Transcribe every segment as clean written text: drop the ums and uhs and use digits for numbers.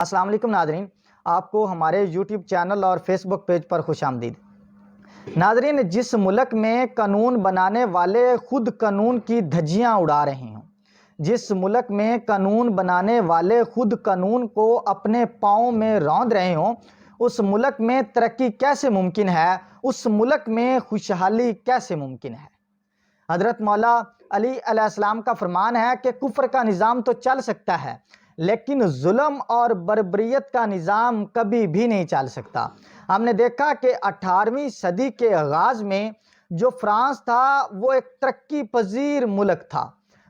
السلام علیکم ناظرین، آپ کو ہمارے یوٹیوب چینل اور فیس بک پیج پر خوش آمدید۔ ناظرین، جس ملک میں قانون بنانے والے خود قانون کی دھجیاں اڑا رہے ہوں، جس ملک میں قانون بنانے والے خود قانون کو اپنے پاؤں میں روند رہے ہوں، اس ملک میں ترقی کیسے ممکن ہے؟ اس ملک میں خوشحالی کیسے ممکن ہے؟ حضرت مولا علی علیہ السلام کا فرمان ہے کہ کفر کا نظام تو چل سکتا ہے لیکن ظلم اور بربریت کا نظام کبھی بھی نہیں چل سکتا۔ ہم نے دیکھا کہ 18ویں صدی کے آغاز میں جو فرانس تھا وہ ایک ترقی پذیر ملک تھا،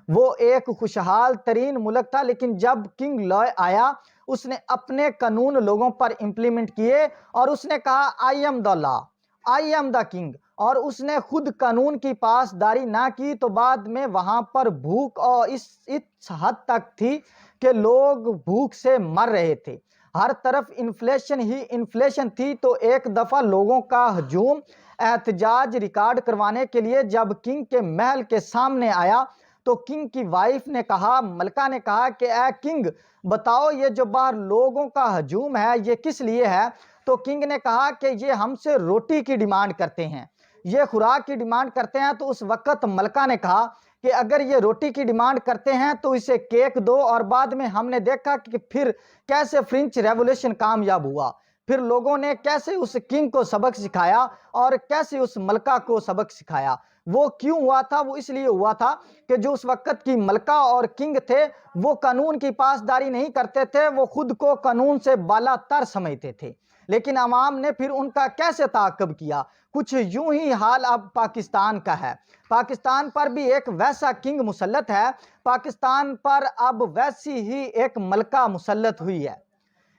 وہ ایک خوشحال ترین ملک تھا، لیکن جب کنگ لوئے آیا اس نے اپنے قانون لوگوں پر امپلیمنٹ کیے اور اس نے کہا I am the law, I am the king, اور اس نے خود قانون کی پاسداری نہ کی تو بعد میں وہاں پر بھوک اور اس حد تک تھی کہ لوگ بھوک سے مر رہے تھے، ہر طرف انفلیشن ہی انفلیشن تھی۔ تو ایک دفعہ لوگوں کا ہجوم احتجاج ریکارڈ کروانے کے لیے جب کنگ کے محل کے سامنے آیا تو کنگ کی وائف نے کہا، ملکہ نے کہا کہ اے کنگ بتاؤ یہ جو باہر لوگوں کا ہجوم ہے یہ کس لیے ہے؟ تو کنگ نے کہا کہ یہ ہم سے روٹی کی ڈیمانڈ کرتے ہیں، یہ خوراک کی ڈیمانڈ کرتے ہیں۔ تو اس وقت ملکہ نے کہا کہ اگر یہ روٹی کی ڈیمانڈ کرتے ہیں تو اسے کیک دو، اور بعد میں ہم نے دیکھا کہ پھر کیسے فرینچ ریولوشن کامیاب ہوا، پھر لوگوں نے کیسے اس کنگ کو سبق سکھایا اور کیسے اس ملکہ کو سبق سکھایا۔ وہ کیوں ہوا تھا؟ وہ اس لیے ہوا تھا کہ جو اس وقت کی ملکہ اور کنگ تھے وہ قانون کی پاسداری نہیں کرتے تھے، وہ خود کو قانون سے بالا تر سمجھتے تھے، لیکن عوام نے پھر ان کا کیسے تعاقب کیا۔ کچھ یوں ہی حال اب پاکستان کا ہے، پاکستان پر بھی ایک ویسا کنگ مسلط ہے، پاکستان پر اب ویسی ہی ایک ملکہ مسلط ہوئی ہے۔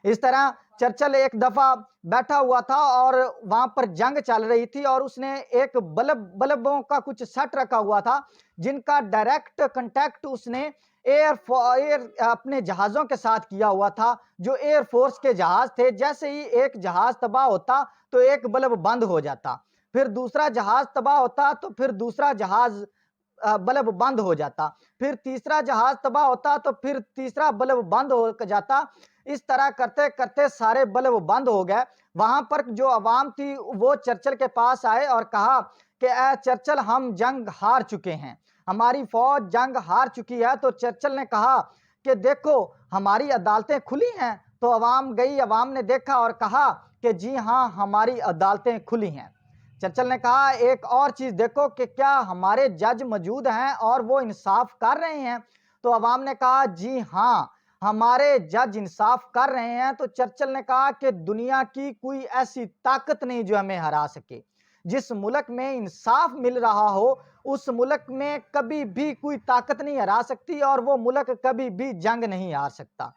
اس طرح چرچل ایک دفعہ بیٹھا ہوا تھا اور وہاں پر جنگ چل رہی تھی اور اس نے ایک بلبوں کا کچھ سیٹ رکھا ہوا تھا جن کا ڈائریکٹ کنٹیکٹ اس نے اپنے جہازوں کے ساتھ کیا ہوا تھا جو ایئر فورس کے جہاز تھے۔ جیسے ہی ایک جہاز تباہ ہوتا تو ایک بلب بند ہو جاتا، پھر دوسرا جہاز تباہ ہوتا تو پھر دوسرا جہاز بلب بند ہو جاتا، پھر تیسرا جہاز تباہ ہوتا تو پھر تیسرا بلب بند ہو جاتا۔ اس طرح کرتے کرتے سارے بلب بند ہو گئے۔ وہاں پر جو عوام تھی وہ چرچل کے پاس آئے اور کہا کہ اے چرچل ہم جنگ ہار چکے ہیں، ہماری فوج جنگ ہار چکی ہے۔ تو چرچل نے کہا کہ دیکھو ہماری عدالتیں کھلی ہیں۔ تو عوام گئی، عوام نے دیکھا اور کہا کہ جی ہاں ہماری عدالتیں کھلی ہیں۔ چرچل نے کہا ایک اور چیز دیکھو کہ کیا ہمارے جج موجود ہیں اور وہ انصاف کر رہے ہیں؟ تو عوام نے کہا جی ہاں ہمارے جج انصاف کر رہے ہیں۔ تو چرچل نے کہا کہ دنیا کی کوئی ایسی طاقت نہیں جو ہمیں ہرا سکے۔ جس ملک میں انصاف مل رہا ہو اس ملک میں کبھی بھی کوئی طاقت نہیں ہرا سکتی اور وہ ملک کبھی بھی جنگ نہیں ہار سکتا۔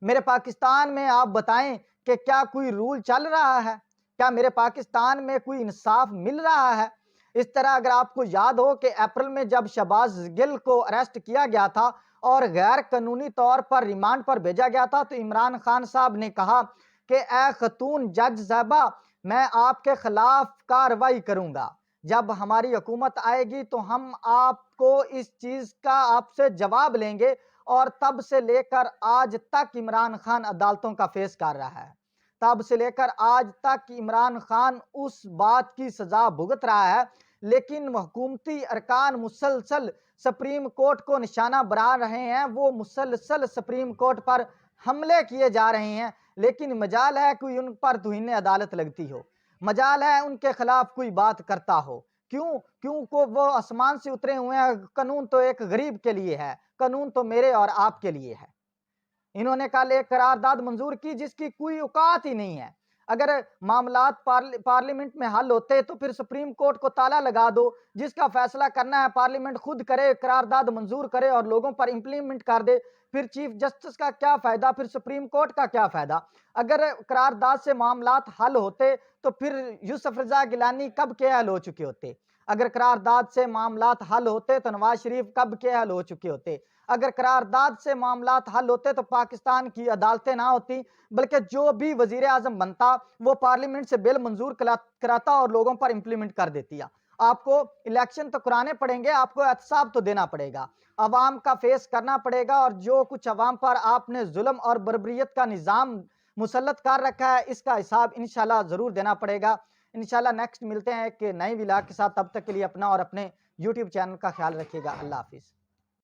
میرے پاکستان میں آپ بتائیں کہ کیا کوئی رول چل رہا ہے؟ کیا میرے پاکستان میں کوئی انصاف مل رہا ہے؟ اس طرح اگر آپ کو یاد ہو کہ اپریل میں جب شہباز گل کو اریسٹ کیا گیا تھا اور غیر قانونی طور پر ریمانڈ پر بھیجا گیا تھا تو عمران خان صاحب نے کہا کہ اے خاتون جج صاحبہ میں آپ کے خلاف کارروائی کروں گا، جب ہماری حکومت آئے گی تو ہم آپ کو اس چیز کا آپ سے جواب لیں گے۔ اور تب سے لے کر آج تک عمران خان عدالتوں کا فیس کر رہا ہے، تب سے لے کر آج تک عمران خان اس بات کی سزا بھگت رہا ہے، لیکن حکومتی ارکان مسلسل سپریم کورٹ کو نشانہ بنا رہے ہیں، وہ مسلسل سپریم کورٹ پر حملے کیے جا رہے ہیں، لیکن مجال ہے کوئی ان پر توہین عدالت لگتی ہو، مجال ہے ان کے خلاف کوئی بات کرتا ہو۔ کیوں کو وہ آسمان سے اترے ہوئے ہیں؟ قانون تو ایک غریب کے لیے ہے، قانون تو میرے اور آپ کے لیے ہے۔ انہوں نے کل ایک قرارداد منظور کی جس کی کوئی اوقات ہی نہیں ہے۔ اگر معاملات پارلیمنٹ میں حل ہوتے تو پھر سپریم کورٹ کو تالا لگا دو، جس کا فیصلہ کرنا ہے پارلیمنٹ خود کرے، قرارداد منظور کرے اور لوگوں پر امپلیمنٹ کر دے۔ پھر چیف جسٹس کا کیا فائدہ؟ پھر سپریم کورٹ کا کیا فائدہ؟ اگر قرارداد سے معاملات حل ہوتے تو پھر یوسف رضا گیلانی کب کے حل ہو چکے ہوتے؟ اگر قرارداد سے معاملات حل ہوتے تو نواز شریف کب کے حل ہو چکے ہوتے؟ اگر قرارداد سے معاملات حل ہوتے تو پاکستان کی عدالتیں نہ ہوتی، بلکہ جو بھی وزیر اعظم بنتا وہ پارلیمنٹ سے بل منظور کراتا اور لوگوں پر امپلیمنٹ کر دیتی ہے۔ آپ کو الیکشن تو کرانے پڑیں گے، آپ کو احتساب تو دینا پڑے گا، عوام کا فیس کرنا پڑے گا، اور جو کچھ عوام پر آپ نے ظلم اور بربریت کا نظام مسلط کر رکھا ہے اس کا حساب انشاءاللہ ضرور دینا پڑے گا۔ انشاءاللہ نیکسٹ ملتے ہیں ایک نئی ولاگ کے ساتھ، تب تک کے لیے اپنا اور اپنے یوٹیوب چینل کا خیال رکھیے گا۔ اللہ حافظ۔